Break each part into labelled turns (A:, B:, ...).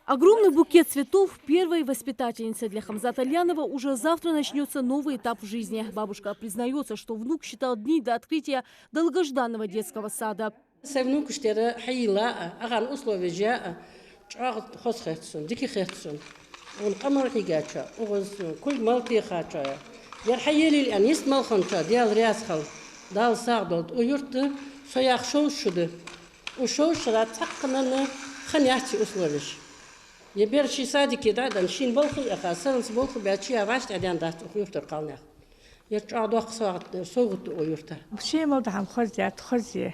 A: Огромный букет цветов первой воспитательницы для Хамзата Лянова. Уже завтра начнется новый этап в жизни. Бабушка признается, что внук считал дни до открытия долгожданного детского сада.
B: Еберши садики дадан шин болху яхасанс болху бячи аваш тадян дат уюртар калнах. Ярчадох сагт согут уюртар.
C: Бши молдахам хозят хози.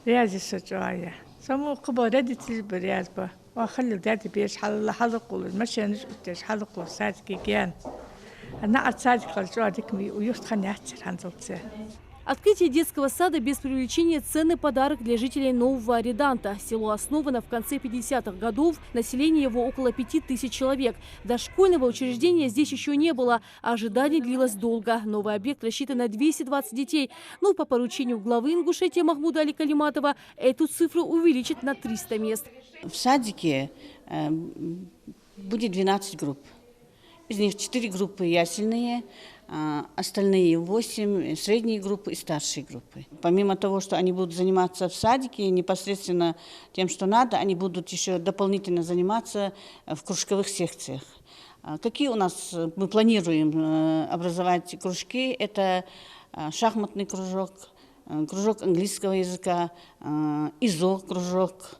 C: رياض السجاية سمو قبا ردت برياض با وخلي دادي بيش حلق المشي نجتش حلق سادكي كيان أنا أتصادق الجوادك مي ويفتخني أحتر هنزلتي.
A: Открытие детского сада без преувеличения ценный подарок для жителей Нового Ариданта. Село основано в конце 50-х годов. Население его около 5000 человек. Дошкольного учреждения здесь еще не было, а ожидание длилось долго. Новый объект рассчитан на 220 детей. Но по поручению главы Ингушетии Махмуда Али Калиматова эту цифру увеличить на 300 мест.
D: В садике будет 12 групп. Из них 4 группы ясельные, остальные 8 средние группы и старшие группы. Помимо того, что они будут заниматься в садике непосредственно тем, что надо, они будут еще дополнительно заниматься в кружковых секциях. Какие у нас, мы планируем образовать кружки, это шахматный кружок, кружок английского языка, ИЗО кружок,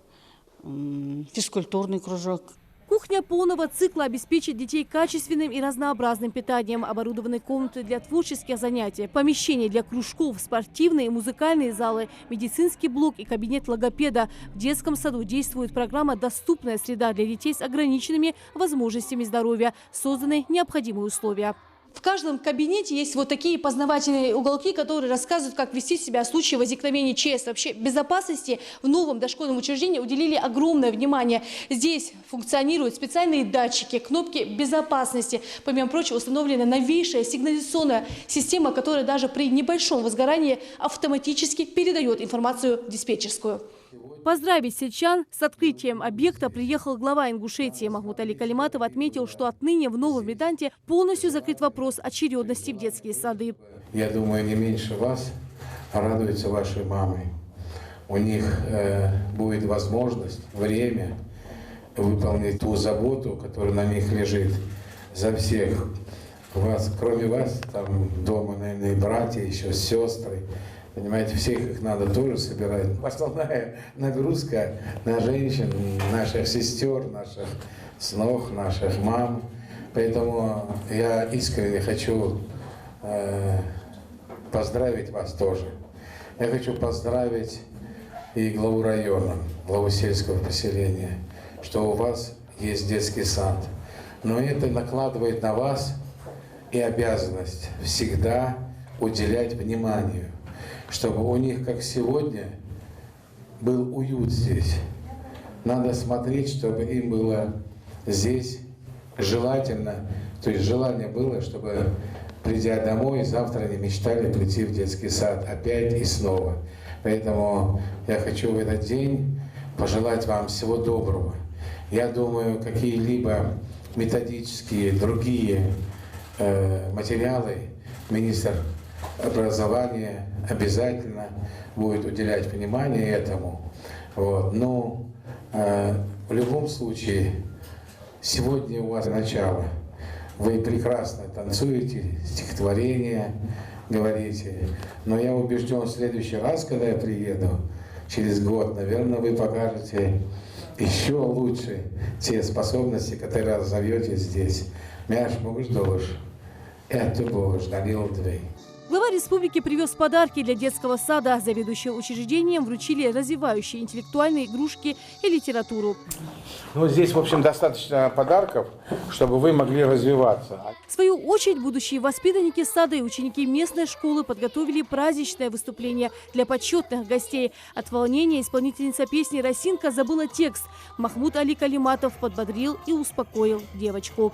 D: физкультурный кружок.
A: Кухня полного цикла обеспечит детей качественным и разнообразным питанием. Оборудованы комнаты для творческих занятий, помещения для кружков, спортивные и музыкальные залы, медицинский блок и кабинет логопеда. В детском саду действует программа «Доступная среда» для детей с ограниченными возможностями здоровья. Созданы необходимые условия. В каждом кабинете есть вот такие познавательные уголки, которые рассказывают, как вести себя в случае возникновения ЧС. Вообще безопасности в новом дошкольном учреждении уделили огромное внимание. Здесь функционируют специальные датчики, кнопки безопасности. Помимо прочего, установлена новейшая сигнализационная система, которая даже при небольшом возгорании автоматически передает информацию в диспетчерскую. Поздравить сельчан с открытием объекта приехал глава Ингушетии. Махмуд Али Калиматов отметил, что отныне в Новом Ариданте полностью закрыт вопрос очередности в детские сады.
E: Я думаю, не меньше вас радуются ваши мамы. У них будет возможность, время выполнить ту заботу, которая на них лежит за всех вас. Кроме вас, там дома, наверное, и братья, еще сестры. Понимаете, всех их надо тоже собирать. Основная нагрузка на женщин, наших сестер, наших снох, наших мам. Поэтому я искренне хочу поздравить вас тоже. Я хочу поздравить и главу района, главу сельского поселения, что у вас есть детский сад. Но это накладывает на вас и обязанность всегда уделять внимание, чтобы у них, как сегодня, был уют здесь. Надо смотреть, чтобы им было здесь желательно, то есть желание было, чтобы, придя домой, завтра они мечтали прийти в детский сад опять и снова. Поэтому я хочу в этот день пожелать вам всего доброго. Я думаю, какие-либо методические, другие материалы министр образования обязательно будет уделять внимание этому. Вот. Но в любом случае, сегодня у вас начало. Вы прекрасно танцуете, стихотворения говорите. Но я убежден, в следующий раз, когда я приеду, через год, наверное, вы покажете еще лучше те способности, которые разовьете здесь. Мяш, можешь долж? Это будешь, Данил Двей.
A: Глава республики привез подарки для детского сада. Заведующие учреждением вручили развивающие интеллектуальные игрушки и литературу.
E: Ну, здесь, в общем, достаточно подарков, чтобы вы могли развиваться.
A: В свою очередь, будущие воспитанники сада и ученики местной школы подготовили праздничное выступление для почетных гостей. От волнения исполнительница песни «Росинка» забыла текст. Махмуд Али Калиматов подбодрил и успокоил девочку.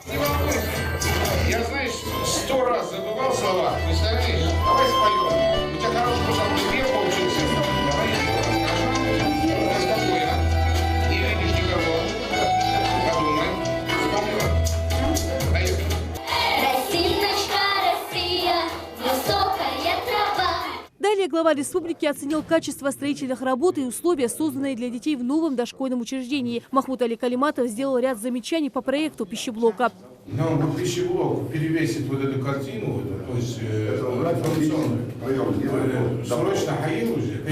F: Я, знаешь, 100 раз забывал слова. Представляешь? Давай споем. У тебя хороший пошел получился. Давай еще раз. Спокойно. Не видишь никого.
A: глава республики оценил качество строительных работ и условия, созданные для детей в новом дошкольном учреждении. Махмуд Али Калиматов сделал ряд замечаний по проекту пищеблока.
F: Но пищеблок перевесит вот эту картину, то есть информационную. Срочно хаил уже,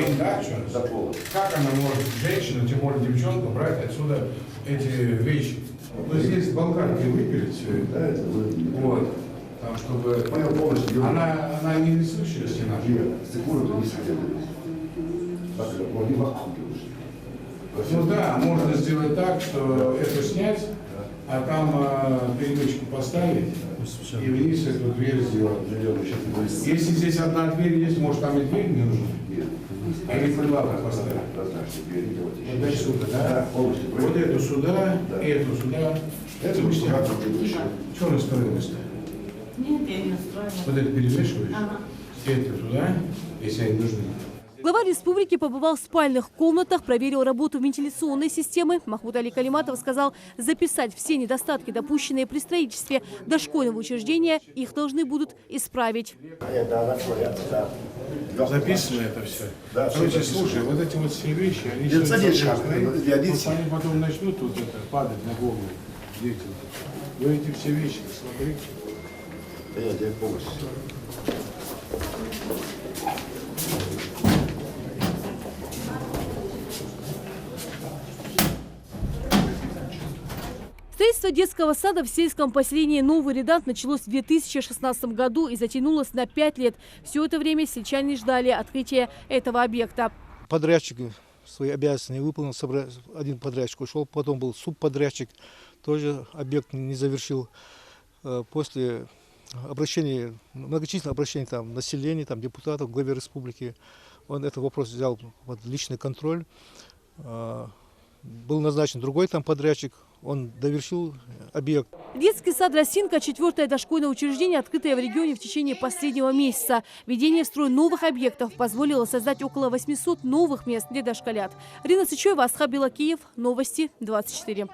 F: как она может, женщина, тем более девчонка, брать отсюда эти вещи? Ну, здесь болгарки выпилить все это, вот, там, чтобы она не несущая стена. Ну да, можно сделать так, что это снять, а там перемычку поставить и вниз эту дверь сделать. Если здесь одна дверь есть, может там и дверь не нужна? Или прилавок поставить? Вот отсюда, да? Вот эту сюда, эту сюда. Это вы сняли. Что настроилось-то?
D: Нет, я не настроена.
F: Вот это перемешиваешь? Это туда, если они нужны.
A: Глава республики побывал в спальных комнатах, проверил работу вентиляционной системы. Махмуд Али Калиматов сказал, записать все недостатки, допущенные при строительстве дошкольного учреждения, их должны будут исправить.
F: Записано это все. Короче, слушай, вот эти вот все вещи, они потом начнут вот это падать на голову детям. Вы эти все вещи смотрите.
A: Строительство детского сада в сельском поселении Новый Редант началось в 2016 году и затянулось на 5 лет. Все это время сельчане ждали открытия этого объекта.
G: Подрядчик свои обязанности не выполнил, один подрядчик ушел, потом был субподрядчик, тоже объект не завершил. После обращения, многочисленных обращений населения, депутатов, главе республики, он этот вопрос взял под личный контроль. Был назначен другой подрядчик, он довершил объект.
A: Детский сад «Росинка» – 4-е дошкольное учреждение, открытое в регионе в течение последнего месяца. Введение в строй новых объектов позволило создать около 800 новых мест для дошколят. Рина Сычева, Асхаб Белакиев, Новости 24.